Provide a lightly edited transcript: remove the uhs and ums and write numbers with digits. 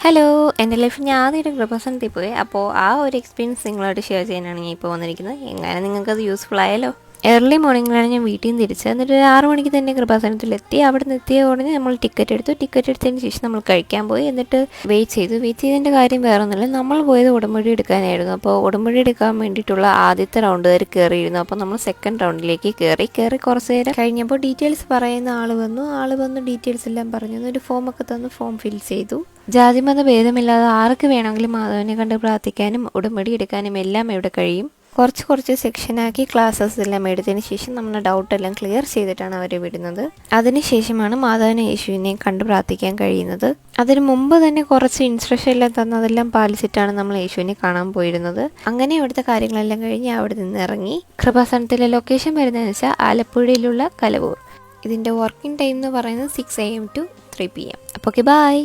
Hello, എൻ്റെ ലൈഫിൽ ഞാൻ ആദ്യമായിട്ട് കൃപാസനത്തിൽ പോയി. അപ്പോൾ ആ ഒരു എക്സ്പീരിയൻസ് നിങ്ങളോട് ഷെയർ ചെയ്യാനാണ് ഞാൻ ഇപ്പോൾ വന്നിരിക്കുന്നത്. എങ്ങനെ നിങ്ങൾക്കത് യൂസ്ഫുൾ ആയാലോ. ഏർലി മോർണിംഗിലാണ് ഞാൻ വീട്ടിൽ നിന്ന് തിരിച്ചത്. എന്നിട്ട് ഒരു 6 മണിക്ക് തന്നെ കൃപാസനത്തിലെത്തി. അവിടെ നിന്ന് എത്തിയ ഉടനെ നമ്മൾ ടിക്കറ്റ് എടുത്തു. ടിക്കറ്റ് എടുത്തതിന് ശേഷം നമ്മൾ കഴിക്കാൻ പോയി. എന്നിട്ട് വെയിറ്റ് ചെയ്തതിൻ്റെ കാര്യം വേറെ ഒന്നുമില്ല. നമ്മൾ പോയത് ഉടമ്പടി എടുക്കാനായിരുന്നു. അപ്പോൾ ഉടമ്പടി എടുക്കാൻ വേണ്ടിയിട്ടുള്ള ആദ്യത്തെ റൗണ്ടുകാർ കയറിയിരുന്നു. അപ്പോൾ നമ്മൾ സെക്കൻഡ് റൗണ്ടിലേക്ക് കയറി കുറച്ച് നേരം കഴിഞ്ഞപ്പോൾ ഡീറ്റെയിൽസ് പറയുന്ന ആൾ വന്നു ഡീറ്റെയിൽസ് എല്ലാം പറഞ്ഞു. ഒരു ഫോമൊക്കെ തന്നു. ഫോം ഫിൽ ചെയ്തു. ജാതിമത ഭേദമില്ലാതെ ആർക്ക് വേണമെങ്കിലും മാധവനെ കണ്ട് പ്രാർത്ഥിക്കാനും ഉടമ്പടി എടുക്കാനും എല്ലാം ഇവിടെ കഴിയും. കുറച്ച് സെക്ഷനാക്കി ക്ലാസ്സസ് എല്ലാം എടുത്തതിന് ശേഷം നമ്മുടെ ഡൗട്ടെല്ലാം ക്ലിയർ ചെയ്തിട്ടാണ് അവർ വിടുന്നത്. അതിനുശേഷമാണ് മാധവനെ യേശുവിനെയും കണ്ട് പ്രാർത്ഥിക്കാൻ കഴിയുന്നത്. അതിന് മുമ്പ് തന്നെ കുറച്ച് ഇൻസ്ട്രക്ഷൻ എല്ലാം തന്ന് അതെല്ലാം പാലിച്ചിട്ടാണ് നമ്മൾ യേശുവിനെ കാണാൻ പോയിരുന്നത്. അങ്ങനെ ഇവിടുത്തെ കാര്യങ്ങളെല്ലാം കഴിഞ്ഞ് അവിടെ നിന്ന് ഇറങ്ങി. കൃപാസനത്തിലെ ലൊക്കേഷൻ വരുന്നതെന്ന് വെച്ചാൽ ആലപ്പുഴയിലുള്ള കലവൂർ. ഇതിൻ്റെ വർക്കിംഗ് ടൈം എന്ന് പറയുന്നത് 6 AM to 3 PM. അപ്പോൾ ഓക്കെ, ബൈ.